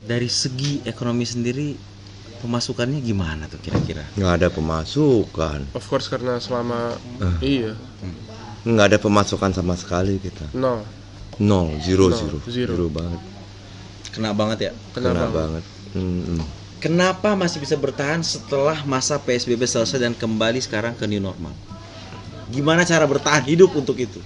Dari segi ekonomi sendiri pemasukannya gimana tuh kira-kira? Nggak ada pemasukan. Of course karena selama iya Nggak ada pemasukan sama sekali kita. nol. Nol, zero banget. Kena banget ya. Kena banget. Kenapa masih bisa bertahan setelah masa PSBB selesai dan kembali sekarang ke new normal? Gimana cara bertahan hidup untuk itu?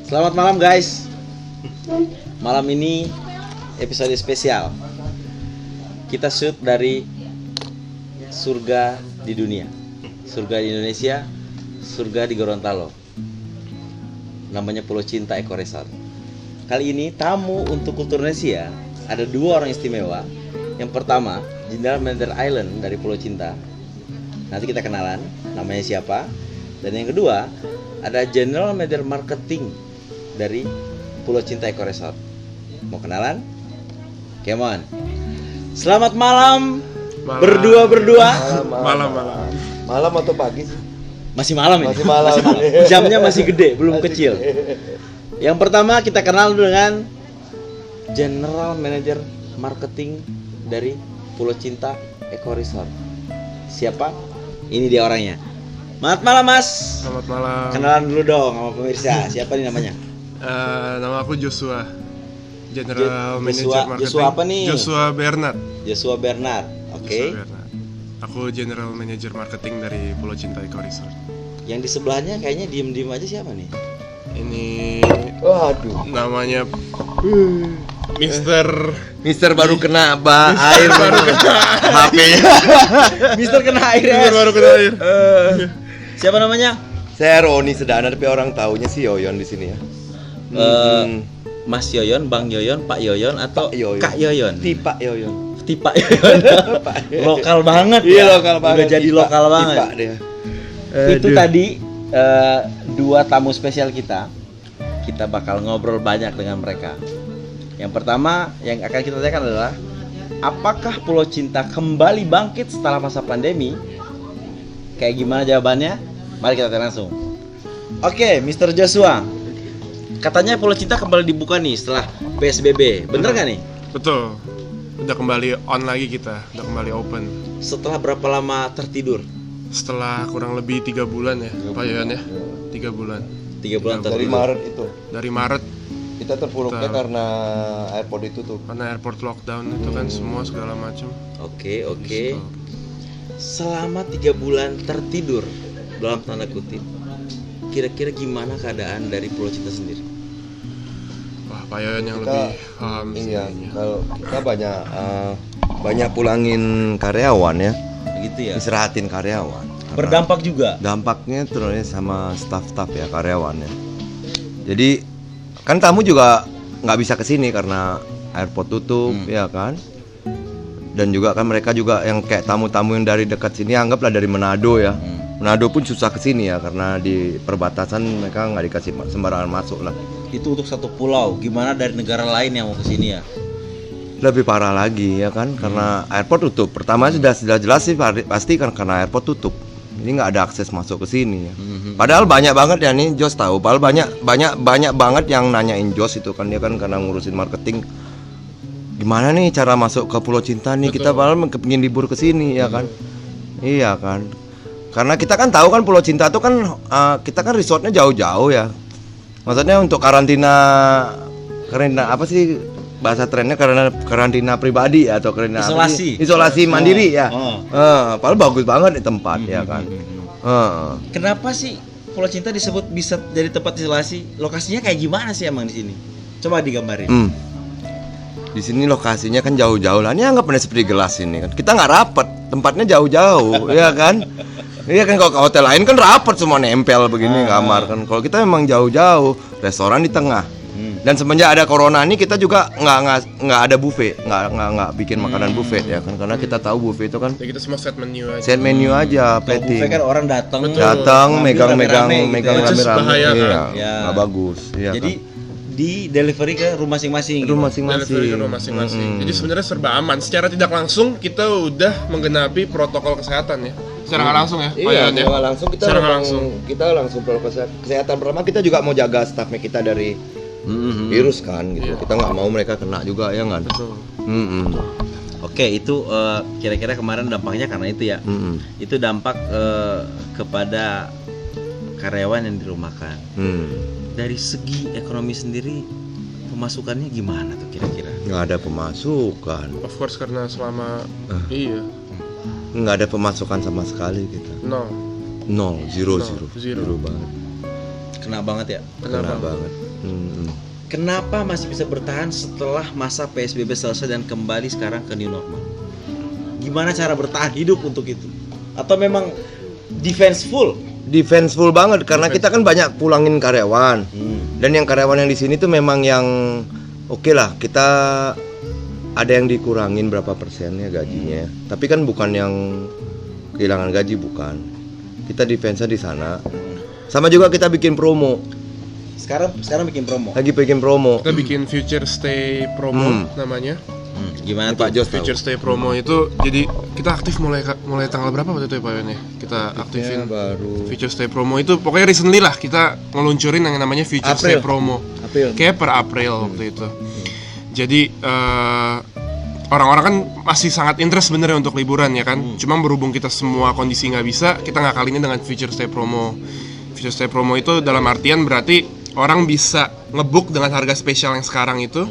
Selamat malam guys. Malam ini episode spesial. Kita shoot dari surga di dunia. Surga di Indonesia, surga di Gorontalo. Namanya Pulau Cinta Eco Resort. Kali ini tamu untuk Kultur Indonesia ada dua orang istimewa. Yang pertama, General Manager Island dari Pulau Cinta. Nanti kita kenalan namanya siapa. Dan yang kedua, ada General Manager Marketing dari Pulau Cinta Eco Resort. Mau kenalan? Come on. Selamat malam. Berdua. Malam atau pagi sih? Masih malam ini. Masih malam. Jamnya masih gede, belum kecil. Yang pertama kita kenal dengan General Manager Marketing dari Pulau Cinta Eco Resort. Siapa? Ini dia orangnya. Selamat malam Mas. Selamat malam. Kenalan dulu dong sama pemirsa. Siapa nih namanya? Nama aku Joshua, General Manager Marketing. Joshua apa nih? Joshua Bernard. Joshua Bernard. Oke. Joshua Bernard. Aku General Manager Marketing dari Pulau Cinta Eco Resort. Yang di sebelahnya kayaknya diem-diem aja siapa nih? Ini Waduh. namanya Mister baru kena air baru kena HP-nya. Mister kena air. Mister baru kena air. Siapa namanya? Saya Roni Sedana tapi orang taunya si Yoyon di sini ya. Mas Yoyon, Bang Yoyon, Pak Yoyon atau Pak Yoyon. Kak Yoyon? Tipa Yoyon. Tipa Yoyon. Lokal banget Iya, ya. lokal banget. Udah jadi Tipa, lokal banget. Tipa dia. Itu tadi dua tamu spesial kita. Kita bakal ngobrol banyak dengan mereka. Yang pertama yang akan kita tanyakan adalah apakah Pulau Cinta kembali bangkit setelah masa pandemi? Kayak gimana jawabannya? Mari kita tanya langsung. Oke, Mr. Joshua. Katanya Pulau Cinta kembali dibuka nih setelah PSBB. Bener nggak nih? Betul. Udah kembali on lagi kita. Udah kembali open. Setelah berapa lama tertidur? Setelah kurang lebih 3 bulan ya, Pak Yohan ya. 3 bulan. 3 bulan Dari tertidur. Maret itu. Dari Maret Kita terpuruknya karena airport ditutup. karena airport lockdown itu kan semua segala macam. Oke. Selama 3 bulan tertidur dalam tanda kutip, kira-kira gimana keadaan dari Pulau Cinta sendiri? Wah, Pak Yohan yang Kita- lebih paham Iya, sebenarnya. kalau kita banyak pulangin karyawan ya, Begitu ya. istirahatin karyawan. Karena Berdampak juga. dampaknya terus sama staff-staff ya karyawannya. Jadi kan tamu juga nggak bisa kesini karena airport tutup, ya kan. Dan juga kan mereka juga yang kayak tamu-tamu yang dari dekat sini anggaplah dari Manado ya. Manado pun susah kesini ya karena di perbatasan mereka nggak dikasih sembarangan masuk lah. Itu untuk satu pulau. Gimana dari negara lain yang mau ke sini ya? Lebih parah lagi ya kan karena airport tutup. Pertama sudah jelas sih pasti kan karena airport tutup. Ini nggak ada akses masuk ke sini ya. Padahal banyak banget ya nih Jos tahu. Padahal banyak banget yang nanyain Jos itu kan dia kan karena ngurusin marketing. Gimana nih cara masuk ke Pulau Cinta nih? Kita padahal pengen libur ke sini ya kan. Iya kan. Karena kita kan tahu kan Pulau Cinta itu kan kita kan resortnya jauh-jauh ya. Maksudnya untuk karantina apa sih bahasa trennya karena karantina pribadi atau karantina apa Isolasi. sih? Isolasi mandiri ya. Oh. Padahal bagus banget di tempat ya kan. Kenapa sih Pulau Cinta disebut bisa jadi tempat isolasi? Lokasinya kayak gimana sih emang di sini? Coba digambarin. Di sini lokasinya kan jauh-jauh lah. Ini anggapnya seperti gelas ini kan. Kita nggak rapet, tempatnya jauh-jauh, ya kan? Iya kan kalau ke hotel lain kan rapet semua nempel begini kamar kan. Kalau kita memang jauh-jauh, restoran di tengah. Dan semenjak ada corona ini kita juga nggak ada buffet, nggak bikin makanan buffet ya kan, karena kita tahu buffet itu kan Ya kita semua set menu aja. set menu aja, Kalau buffet plating. kan orang datang, Betul. ngambil megang rame-rame gitu ya. Which is rame-rame, bahaya, iya, kan? Ya. nggak bagus. Iya Jadi kan? di delivery ke rumah masing-masing. gitu. Rumah Delivery masing-masing. ke rumah masing-masing. Jadi sebenarnya serba aman. Secara tidak langsung kita udah menggenapi protokol kesehatan ya. Secara nggak langsung ya, Pak Iya, Yan, ya. secara langsung kita Secara nggak memang- langsung. kita langsung protokol kesehatan. Pertama kita juga mau jaga stafnya kita dari virus kan gitu. Iya. Kita nggak mau mereka kena juga ya kan. Betul. Oke, itu kira-kira kemarin dampaknya karena itu ya. Itu dampak kepada karyawan yang dirumahkan. Dari segi ekonomi sendiri pemasukannya gimana tuh kira-kira? Nggak ada pemasukan, Of course karena selama iya, nggak ada pemasukan sama sekali kita. no. Zero banget. Kena banget ya. Kena banget. Kenapa masih bisa bertahan setelah masa PSBB selesai dan kembali sekarang ke new normal? Gimana cara bertahan hidup untuk itu? Atau memang defenseful? Defenseful banget karena kita kan banyak pulangin karyawan. Dan yang karyawan yang di sini tuh memang yang oke lah, kita ada yang dikurangin berapa persennya gajinya. Tapi kan bukan yang kehilangan gaji, bukan. Kita defense di sana. Sama juga kita bikin promo. Sekarang bikin promo. Lagi bikin promo. Kita bikin Future Stay promo namanya. Gimana Pak tuh? Jos tahu. Future Stay promo itu jadi kita aktif mulai tanggal berapa waktu itu ya Pak Yan ya? Kita aktifin baru Future Stay promo itu pokoknya recently lah kita ngeluncurin yang namanya Future April. Stay promo. April. Kayak per April waktu itu. Jadi orang-orang kan masih sangat interest sebenarnya untuk liburan ya kan. Cuma berhubung kita semua kondisi nggak bisa, kita ngakalinnya dengan Future Stay promo. Future Stay promo itu dalam artian berarti orang bisa ngebook dengan harga spesial yang sekarang itu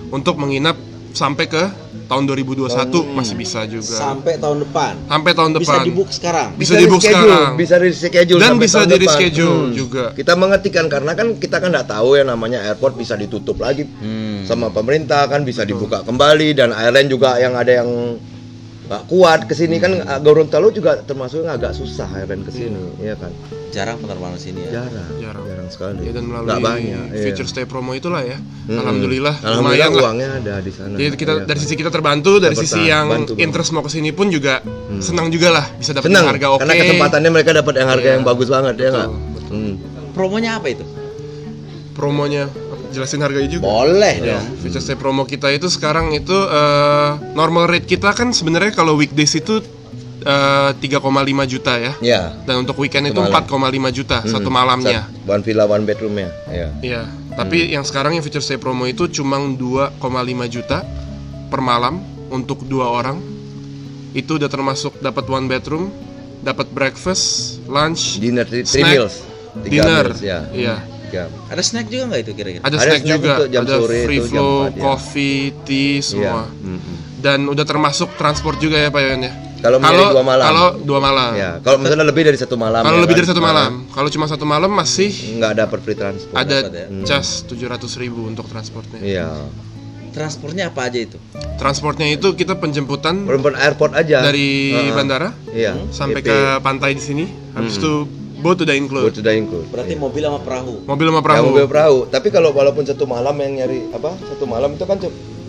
untuk menginap sampai ke tahun 2021 masih bisa juga. Sampai tahun depan. Sampai tahun Bisa depan. di-book sekarang. Bisa di-book sekarang. Bisa di-schedule Dan sampai bisa tahun depan. di-reschedule juga. Kita mengertikan karena kan kita kan nggak tahu ya namanya airport bisa ditutup lagi sama pemerintah kan, bisa dibuka kembali, dan airline juga yang ada yang nggak kuat kesini kan. Gorontalo juga termasuk yang agak susah airline kesini, ya kan. Jarang penerbangan sini ya. Jarang sekali. Ya, dan Nggak melalui banyak. Future Stay promo itulah ya. Alhamdulillah Alhamdulillah lumayan lah. uangnya ada di sana. Jadi kita Iya dari kan. sisi kita terbantu, dari Dapat sisi yang bantu banget. interest mau kesini pun juga senang juga lah bisa dapat senang harga oke. karena kesempatannya mereka dapat yang harga yang bagus banget ya nggak. Promonya apa itu? Promonya jelasin harganya juga. Boleh Ya, dong. Future Stay promo kita itu sekarang itu normal rate kita kan sebenarnya kalau weekdays itu 3,5 juta ya. Ya. Dan untuk weekend itu Semalam. 4,5 juta satu malamnya. One villa one bedroom ya. Iya. Iya. Tapi yang sekarang yang Future Stay promo itu cuma 2,5 juta per malam untuk 2 orang. Itu udah termasuk dapat one bedroom, dapat breakfast, lunch, Dinner three snack, meals. Tiga dinner. meals, ya. Iya. Tiga. Ada snack juga nggak itu kira-kira? Ada Ada snack snack juga, untuk jam ada sore free itu, jam flow, 4 ya. coffee, tea, semua. Dan udah termasuk transport juga ya Pak Yon ya. Kalau milih 2 malam. Kalau 2 malam. Ya, kalau misalnya lebih dari 1 malam. Kalau ya lebih kan? dari 1 malam. Kalau cuma 1 malam masih Nggak dapat free transport. ada dapat ya. cas 700.000 untuk transportnya. Iya. Transportnya apa aja itu? Transportnya itu kita penjemputan Perempuan airport aja. dari bandara Iya. sampai EP. ke pantai di sini. Habis itu boat udah Boat include. sudah include. Berarti mobil sama perahu. Mobil sama Ya, perahu. mobil perahu. Tapi kalau walaupun 1 malam yang nyari apa? 1 malam itu kan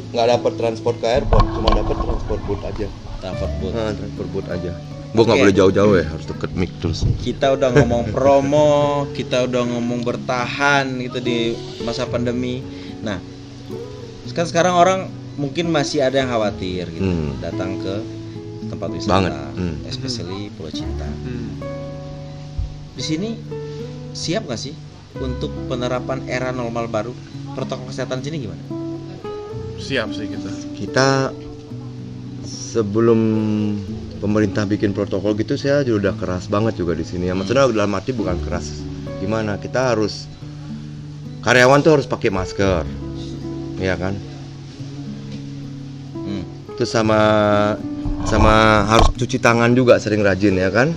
nggak dapat transport ke airport, cuma dapat transport boat aja. Transport boat. Transport boat aja. Gua nggak Oke. boleh jauh-jauh ya, harus deket mic terus. Kita udah ngomong promo, kita udah ngomong bertahan gitu di masa pandemi. Nah, sekarang orang mungkin masih ada yang khawatir gitu datang ke tempat wisata, Banget. especially Pulau Cinta. Hmm. Di sini siap nggak sih untuk penerapan era normal baru? Protokol kesehatan sini gimana? Siap sih kita. Kita sebelum pemerintah bikin protokol gitu saya juga udah keras banget juga di sini. Ya, maksudnya dalam arti bukan keras. Gimana? Kita harus karyawan tuh harus pakai masker. Iya kan? Terus sama harus cuci tangan juga sering rajin ya kan?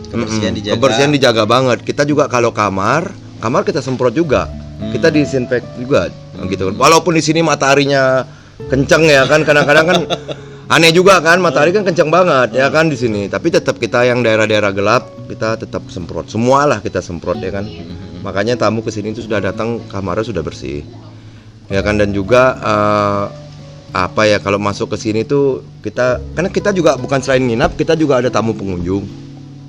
Kebersihan dijaga. Kebersihan dijaga banget. Kita juga kalau kamar kita semprot juga. Kita disinfek juga gitu kan. Walaupun di sini mataharinya kenceng ya kan, kadang-kadang kan aneh juga kan, matahari kan kenceng banget ya kan di sini. Tapi tetap kita yang daerah-daerah gelap kita tetap semprot. Semualah kita semprot ya kan. Makanya tamu ke sini itu sudah datang kamarnya sudah bersih. Ya kan, dan juga apa ya, kalau masuk ke sini tuh kita, karena kita juga bukan selain nginap, kita juga ada tamu pengunjung.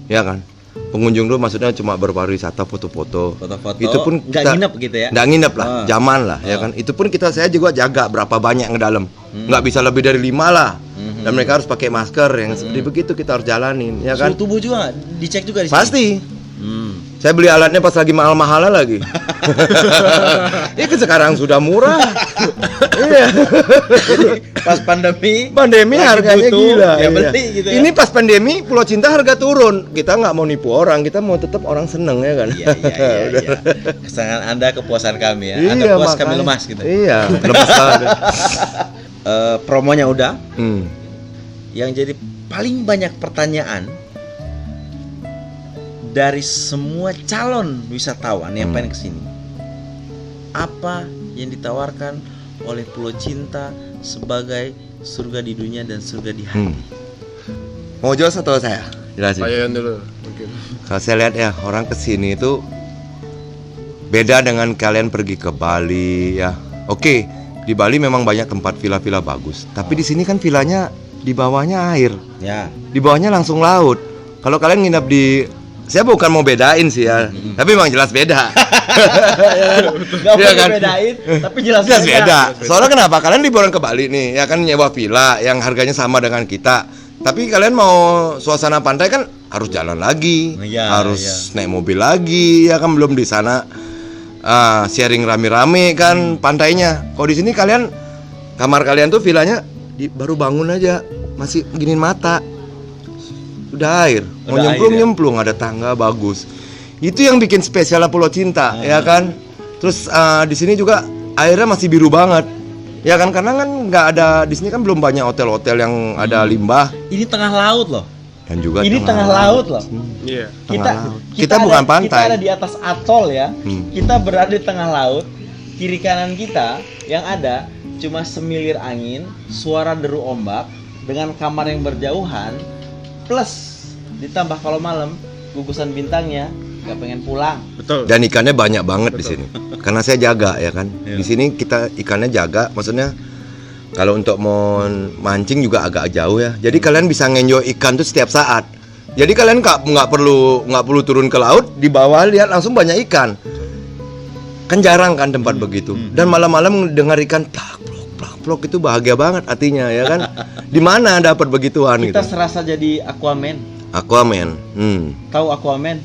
Ya kan? Pengunjung tuh maksudnya cuma berpariwisata, foto-foto. Foto-foto. Itu pun nggak kita nginep gitu ya? Nggak nginep lah, Ah. zaman lah, ya kan. Itu pun saya juga jaga berapa banyak yang ke dalam. Nggak bisa lebih dari 5 lah. Dan mereka harus pakai masker, yang seperti begitu kita harus jalanin, ya kan. Suhu tubuh juga nggak? Dicek juga di sini? Pasti. Hmm. Saya beli alatnya pas lagi mahal-mahalnya lagi. Ini sekarang sudah murah. Iya. Pas pandemi lagi Harganya butuh, gila. ya iya. beli gitu ya. Ini pas pandemi Pulau Cinta harga turun. Kita nggak mau nipu orang, kita mau tetap orang seneng, ya kan. Iya. Kesenangan Anda, kepuasan kami ya. Anda Iya, puas, kami makanya. lemas gitu. Iya, lemas banget. Promonya udah. Hmm. Yang jadi paling banyak pertanyaan dari semua calon wisatawan yang pengen kesini, apa yang ditawarkan oleh Pulau Cinta sebagai surga di dunia dan surga di hati? Mau Jos atau saya? Jelasin. Payayan dulu mungkin. Kalau saya lihat ya, orang kesini itu beda dengan kalian pergi ke Bali ya. Oke, di Bali memang banyak tempat villa-villa bagus. Tapi di sini kan villanya di bawahnya air, Ya. di bawahnya langsung laut. Kalau kalian nginap di, saya bukan mau bedain sih ya, tapi memang jelas beda. Gak Iya boleh kan? bedain, tapi jelas Jelas beda. Soalnya kenapa? Kalian liburan ke Bali nih, ya kan, nyewa villa yang harganya sama dengan kita. Tapi kalian mau suasana pantai kan harus jalan lagi, Iya, harus naik mobil lagi, ya kan, belum di sana sharing rame-rame kan pantainya. Kalau di sini kalian, kamar kalian tuh villanya baru bangun aja, masih giniin mata, udah air, mau Udah nyemplung air, ya? nyemplung, ada tangga bagus. Itu yang bikin spesial Pulau Cinta, ya kan. Terus di sini juga airnya masih biru banget, ya kan, karena kan nggak ada di sini kan, belum banyak hotel-hotel yang ada limbah. Ini tengah laut loh. Dan juga Ini tengah laut loh. Iya. Kita bukan pantai. Kita ada di atas atol ya. Hmm. Kita berada di tengah laut. Kiri kanan kita yang ada cuma semilir angin, suara deru ombak dengan kamar yang berjauhan, plus ditambah kalau malam gugusan bintangnya, nggak pengen pulang. Betul. Dan ikannya banyak banget di sini. Karena saya jaga, ya kan. Iya. Di sini kita ikannya jaga, maksudnya kalau untuk mau mancing juga agak jauh ya. Jadi kalian bisa ngenjoy ikan tuh setiap saat. Jadi kalian nggak perlu turun ke laut, di bawah lihat langsung banyak ikan. Kan jarang kan tempat begitu. Dan malam-malam dengar ikan plak-plok itu bahagia banget hatinya, ya kan. Di mana dapat begituan Kita gitu. serasa jadi Aquaman. Aquaman. Tahu Aquaman?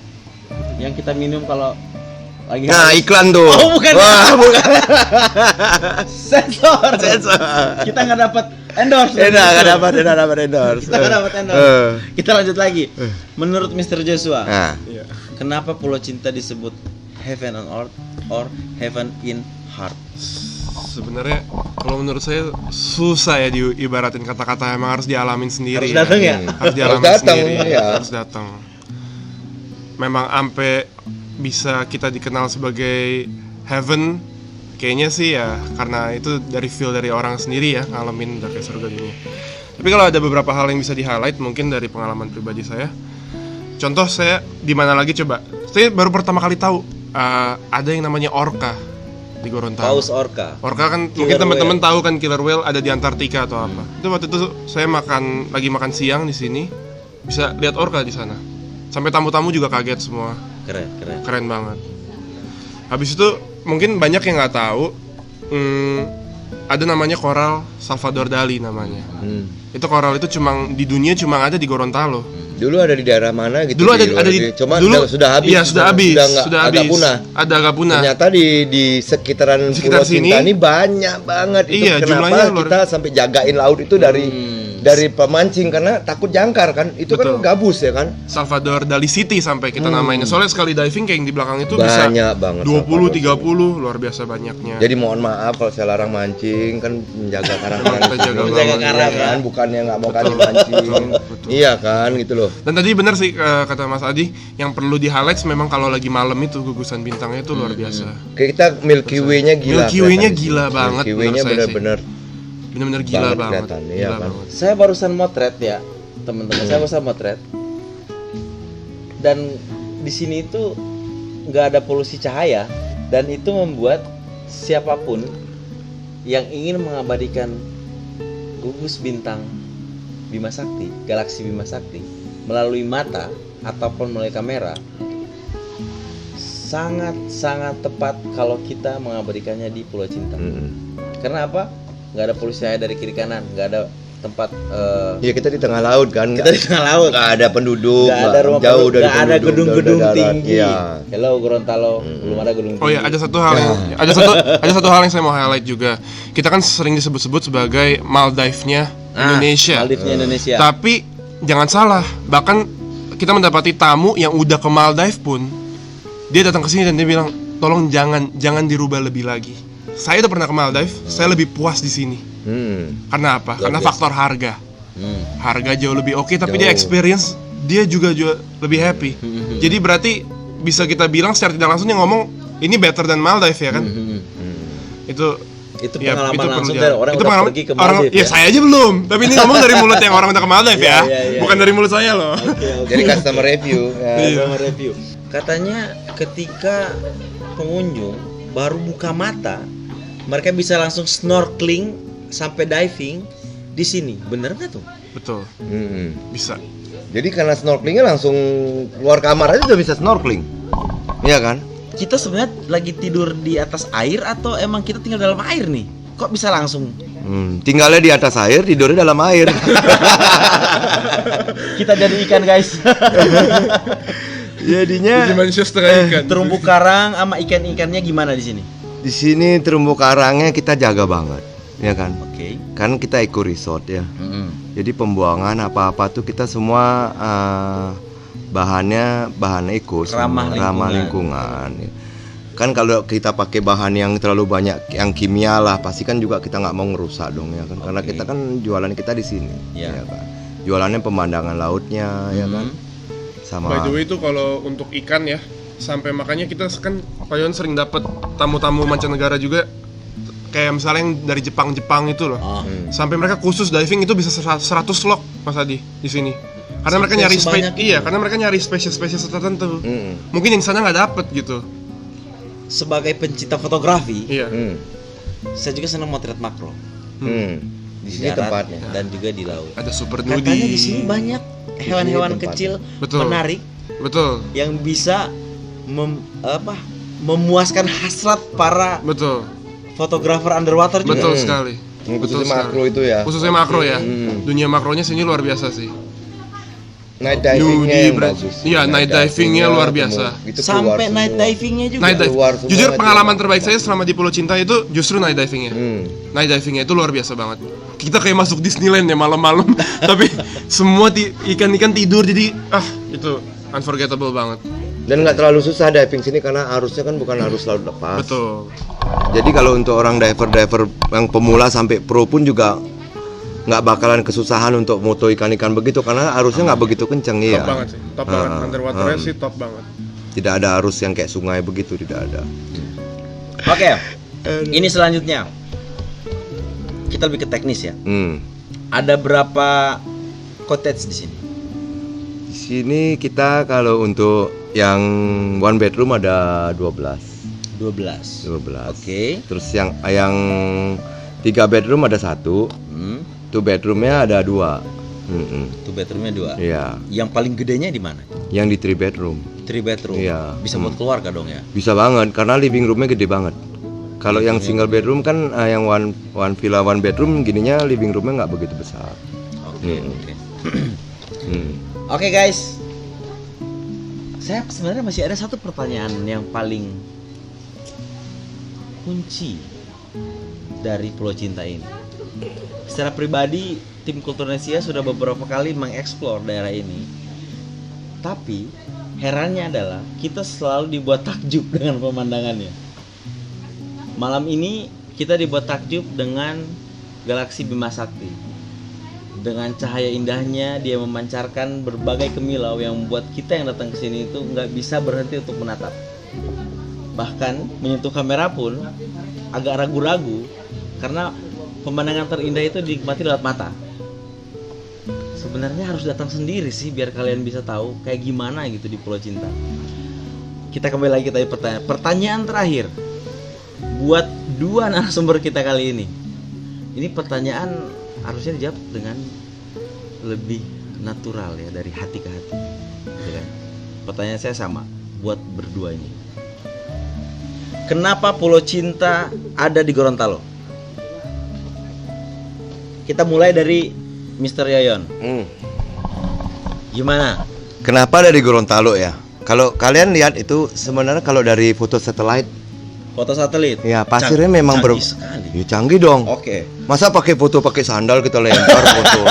Yang kita minum kalau lagi Nah, haus. iklan tuh. Oh, bukan. Wah, bukan. Sensor. Kita nggak dapat endorse. Nggak dapat endorse. Kita nggak dapat endorse. Kita lanjut lagi. Menurut Mr. Joshua, Nah, Iya. kenapa Pulau Cinta disebut heaven on earth or heaven in heart? Sebenarnya kalau menurut saya susah ya diibaratin kata-kata, emang harus dialamin sendiri. Harus datang ya? Harus dialamin Harus datang, sendiri. ya. Harus datang. Memang ampe bisa kita dikenal sebagai heaven, kayaknya sih ya karena itu dari feel dari orang sendiri ya, ngalamin udah kayak surga dunia. Tapi kalau ada beberapa hal yang bisa di-highlight mungkin dari pengalaman pribadi saya. Contoh saya di mana lagi coba? Saya baru pertama kali tahu ada yang namanya orca di Gorontalo. Paus orca. Orca kan Killer mungkin teman-teman whale. tahu kan, killer whale ada di Antartika atau apa. Itu waktu itu saya lagi makan siang di sini, bisa lihat orca di sana. Sampai tamu-tamu juga kaget semua. Keren. Banget. Habis itu mungkin banyak yang nggak tahu, ada namanya koral Salvador Dali namanya. Itu koral itu di dunia cuma ada di Gorontalo. dulu ada di daerah mana gitu? Dulu ada di cuma dulu, sudah habis. Iya, sudah habis. Sudah agak habis. punah. Agak punah. Ternyata di sekitaran Sekitar Pulau Cinta sini, ini banyak banget. Itu iya, kenapa jumlahnya luar- kita sampai jagain laut itu dari pemancing, karena takut jangkar kan. Itu Betul. kan gabus ya kan. Salvador Dali City sampai kita namainnya. Soalnya sekali diving kayak yang di belakang itu Banyak bisa banget 20 Salvador 30 luar biasa banyaknya. Jadi mohon maaf kalau saya larang mancing, kan menjaga karang-karang Kita jaga di sini, banget. iya kan, bukannya nggak mau kami Betul, mancing. betul. Iya kan, gitu loh. Dan tadi benar sih kata Mas Adi, yang perlu di highlight memang kalau lagi malam itu gugusan bintangnya itu luar biasa. Kayak kita Milky Way-nya gila. Milky Way-nya kelihatan di sini. gila banget Milky Way-nya menurut saya sih. benar-benar Bener-bener gila Banget banget. kelihatan, iya Gila kan. banget. Saya barusan motret ya, teman-teman. Saya barusan motret. Dan di sini itu nggak ada polusi cahaya, dan itu membuat siapapun yang ingin mengabadikan gugus bintang Bima Sakti, galaksi Bima Sakti melalui mata ataupun melalui kamera, sangat tepat kalau kita mengabadikannya di Pulau Cinta. Karena apa? Nggak ada polusi air dari kiri kanan, nggak ada tempat. Ya kita di tengah laut kan. Kita di tengah laut. Nggak ada penduduk. Nggak ada rumah jauh penduduk, dari nggak ada penduduk, gedung-gedung darat. tinggi. Iya. Hello Gorontalo, belum ada gedung tinggi. Oh ya, ada satu hal yang ada satu hal yang saya mau highlight juga. Kita kan sering disebut-sebut sebagai Maldives-nya Indonesia. Maldivnya Indonesia. Tapi jangan salah, bahkan kita mendapati tamu yang udah ke Maldives pun dia datang ke sini dan dia bilang, "Tolong jangan dirubah lebih lagi." Saya udah pernah ke Maldives, saya lebih puas di sini. Karena apa? Karena faktor harga. Harga jauh lebih oke, tapi dia experience dia juga lebih happy. Jadi berarti bisa kita bilang secara tidak langsung dia ngomong ini better than Maldives ya kan? Itu pengalaman itu langsung perlu dari orang yang udah pergi ke Maldives. Ya saya aja belum, tapi ini ngomong dari mulut yang orang udah ke Maldives ya, Iya. bukan dari mulut saya loh. Jadi customer review. Sama review. Katanya ketika pengunjung baru buka mata, mereka bisa langsung snorkeling sampai diving di sini. Bener nggak tuh? Betul. Bisa. Jadi karena snorkelingnya langsung keluar kamar aja udah bisa snorkeling. Iya kan? Kita sebenarnya lagi tidur di atas air atau emang kita tinggal dalam air nih? Kok bisa langsung? Tinggalnya di atas air, tidurnya dalam air. Kita jadi ikan guys. Jadinya Jadi manusia setengah ikan. Terumbu karang sama ikan-ikannya gimana di sini? di sini terumbu karangnya kita jaga banget, ya kan? Oke. Kan kita eco resort ya. Jadi pembuangan apa-apa tuh kita semua bahan eco, ramah lingkungan. Kan kalau kita pakai bahan yang terlalu banyak yang kimia lah, pasti kan juga kita nggak mau ngerusak dong ya kan? Karena kita kan jualan kita di sini, ya kan? Jualannya pemandangan lautnya, ya kan? Sama. By the way itu kalau untuk ikan ya, sampai makanya kita kan Pak Yon sering dapat tamu-tamu mancanegara juga, kayak misalnya yang dari Jepang itu loh. Sampai mereka khusus diving itu bisa 100 log Mas Adi di sini. Karena mereka nyari karena mereka nyari spesies-spesies tertentu. Mungkin yang sana nggak dapet gitu. Sebagai pencinta fotografi, Iya. saya juga senang motret makro. Di sini darat tempatnya. Dan juga di laut. Ada super Katanya nudie. di sini banyak hewan-hewan kecil menarik Betul. yang bisa memuaskan hasrat para Betul. fotografer underwater juga. Betul sekali. Khususnya makro itu ya. Khususnya makro ya. Dunia makronya sini luar biasa sih. Night divingnya yang bagus. Iya, night divingnya luar biasa. Itu Sampai night divingnya juga. Night dive. Keluar semua Jujur itu. pengalaman terbaik saya selama di Pulau Cinta itu justru night divingnya. Night divingnya itu luar biasa banget. Kita kayak masuk Disneyland ya malam-malam, tapi semua ikan-ikan tidur jadi itu unforgettable banget. Dan nggak terlalu susah diving sini karena arusnya kan bukan arus laut lepas. Betul. Jadi kalau untuk orang diver yang pemula sampai pro pun juga nggak bakalan kesusahan untuk moto ikan-ikan begitu karena arusnya nggak begitu kenceng ya. Top banget sih. Top banget. Underwaternya sih top banget. Tidak ada arus yang kayak sungai begitu, tidak ada. Oke. Ini selanjutnya. Kita lebih ke teknis ya. Ada berapa cottage di sini? Di sini kita kalau untuk yang one bedroom ada 12. 12. Oke. Terus yang 3 bedroom ada 1. 2 bedroomnya ada 2. 2 bedroomnya 2. Iya. Yang paling gedenya di mana? Yang di 3 bedroom. 3 bedroom. Iya. Bisa buat keluarga dong ya? Bisa banget karena living roomnya gede banget. Kalau yang single bedroom kan yang one villa one bedroom gininya living roomnya nggak begitu besar. Oke. Oke guys. Saya sebenarnya masih ada satu pertanyaan yang paling kunci dari Pulau Cinta ini. Secara pribadi, tim Kulturnesia sudah beberapa kali mengeksplor daerah ini. Tapi herannya adalah kita selalu dibuat takjub dengan pemandangannya. Malam ini kita dibuat takjub dengan galaksi Bima Sakti. Dengan cahaya indahnya dia memancarkan berbagai kemilau yang membuat kita yang datang ke sini itu nggak bisa berhenti untuk menatap. Bahkan menyentuh kamera pun agak ragu-ragu karena pemandangan terindah itu dinikmati lewat mata. Sebenarnya harus datang sendiri sih biar kalian bisa tahu kayak gimana gitu di Pulau Cinta. Kita kembali lagi ke tadi pertanyaan terakhir. Buat dua narasumber kita kali ini. Ini pertanyaan harusnya dijawab dengan lebih natural ya, dari hati ke hati. Gitu kan? Pertanyaan saya sama buat berdua ini. Kenapa Pulau Cinta ada di Gorontalo? Kita mulai dari Mr. Yoyon. Gimana? Kenapa dari Gorontalo ya? Kalau kalian lihat itu sebenarnya kalau dari foto satelit, Foto satelit. ya pasirnya memang canggih sekali. Ya, canggih dong. Oke. Masa pakai foto pakai sandal kita lempar foto?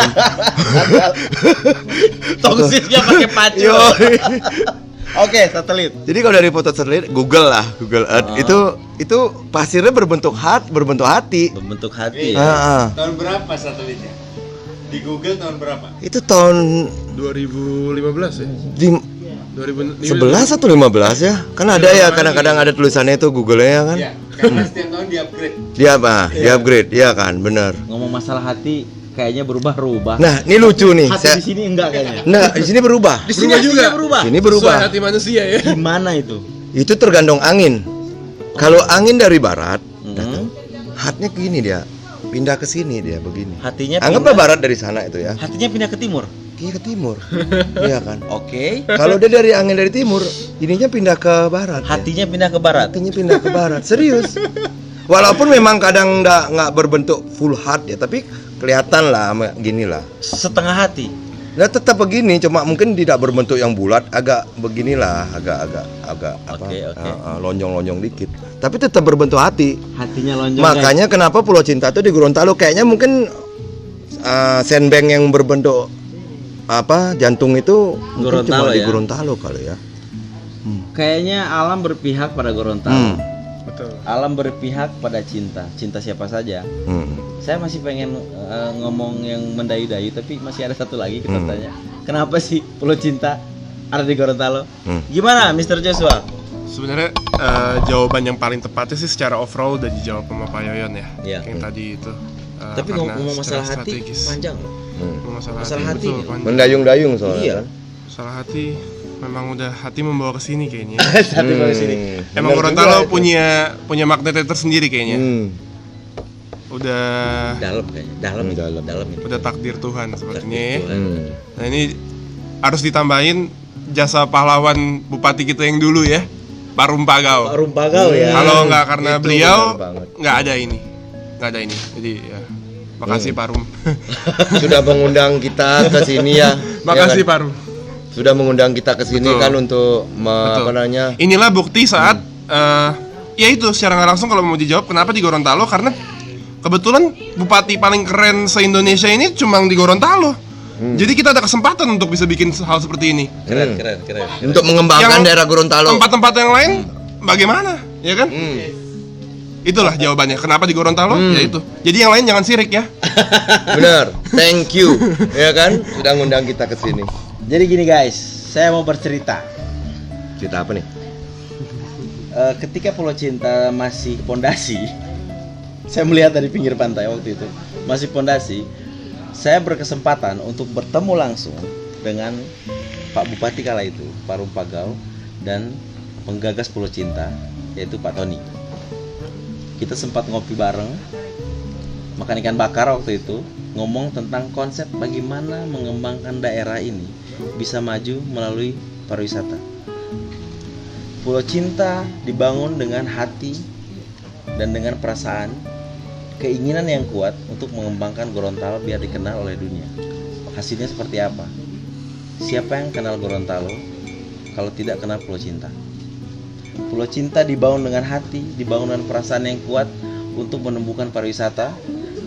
Tongsisnya pakai pacu. Yo. Oke, satelit. Jadi kalau dari foto satelit, Google Earth itu pasirnya berbentuk hati. Membentuk hati. Ah, ah. Tahun berapa satelitnya? Di Google tahun berapa? Itu tahun 2015 ya? 2011 11 atau 15 ya? Kan ada ya kadang-kadang ada tulisannya itu Google-nya ya kan? Iya, karena setiap tahun di-upgrade. Dia apa? Dia upgrade, iya kan, benar. Ngomong masalah hati kayaknya berubah-ubah. Nah, ini lucu nih. Hati di sini enggak kayaknya. Nah, di sini berubah. Di sini Berubah hatinya juga. berubah. Ini berubah. Sesuai hati manusia ya. Gimana itu? Itu tergantung angin. Kalau angin dari barat, datang, hatinya ke gini dia. Pindah ke sini dia begini. Hatinya Anggaplah barat dari sana itu ya. Hatinya pindah ke timur. Iya ke timur. Iya kan? Oke. Kalau dia dari angin dari timur, ininya pindah ke barat. ya. Hatinya pindah ke barat. Hatinya pindah ke barat. Serius. Walaupun memang kadang nggak berbentuk full heart ya, tapi kelihatan lah gini lah. Setengah hati. Nah tetap begini, cuma mungkin tidak berbentuk yang bulat, agak beginilah, agak apa? Oke. Lonjong-lonjong dikit. Tapi tetap berbentuk hati. Hatinya lonjong. Makanya kenapa Pulau Cinta itu di Gorontalo? Kayaknya mungkin sandbank yang berbentuk jantung itu mungkin Gorontalo cuma di ya? Gorontalo kali ya. Kayaknya alam berpihak pada Gorontalo. Betul. Alam berpihak pada cinta. Cinta siapa saja. Saya masih pengen ngomong yang mendayu-dayu, tapi masih ada satu lagi kita tanya. Kenapa sih Pulau Cinta ada di Gorontalo? Gimana, Mr. Joshua? Sebenarnya jawaban yang paling tepatnya sih secara overall udah dijawab sama Pak Yoyon ya. Iya. Yang tadi itu. Tapi karena ngomong masalah secara hati strategis. panjang loh. Masalah Masalah hati, hati. betul, panjang. Mendayung-dayung soalnya Iya. kan. Masalah hati memang udah hati membawa ke sini kayaknya. Hati baru sini. Emang Benar Gorontalo juga itu. punya magnetnya tersendiri kayaknya. Udah Dalam kayaknya. Dalam itu. udah takdir Tuhan sepertinya ya. Tuhan. Nah ini harus ditambahin jasa pahlawan bupati kita yang dulu ya, Parum Pagau. Parum Pagau ya. Kalau nggak karena Itu beliau benar banget. nggak ada ini. Jadi ya makasih Parum. Sudah mengundang kita ke sini ya. Makasih Ya kan? Parum. Sudah mengundang kita ke sini Betul. kan untuk Betul. apa namanya? Inilah bukti saat ya itu secara nggak langsung kalau mau dijawab kenapa di Gorontalo, karena kebetulan bupati paling keren se-Indonesia ini cuma di Gorontalo. Jadi kita ada kesempatan untuk bisa bikin hal seperti ini. Keren. Untuk mengembangkan daerah Gorontalo. Tempat-tempat yang lain bagaimana? Ya kan? Itulah jawabannya. Kenapa di Gorontalo? Ya itu. Jadi yang lain jangan sirik ya. Bener. Thank you. Ya kan? Sudah ngundang kita ke sini. Jadi gini guys, saya mau bercerita. Cerita apa nih? Ketika Pulau Cinta masih pondasi, saya melihat dari pinggir pantai waktu itu masih pondasi. Saya berkesempatan untuk bertemu langsung dengan Pak Bupati kala itu, Parum Pagau, dan penggagas Pulau Cinta, yaitu Pak Tony. Kita sempat ngopi bareng, makan ikan bakar waktu itu, ngomong tentang konsep bagaimana mengembangkan daerah ini bisa maju melalui pariwisata. Pulau Cinta dibangun dengan hati dan dengan perasaan, keinginan yang kuat untuk mengembangkan Gorontalo biar dikenal oleh dunia. Hasilnya seperti apa? Siapa yang kenal Gorontalo kalau tidak kenal Pulau Cinta? Pulau Cinta dibangun dengan hati, dibangun dengan perasaan yang kuat untuk menumbuhkan pariwisata,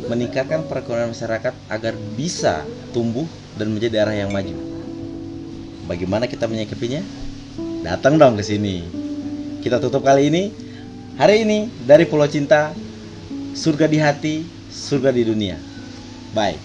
meningkatkan perekonomian masyarakat agar bisa tumbuh dan menjadi daerah yang maju. Bagaimana kita menyikapinya? Datang dong ke sini. Kita tutup kali ini. Hari ini dari Pulau Cinta, surga di hati, surga di dunia. Bye.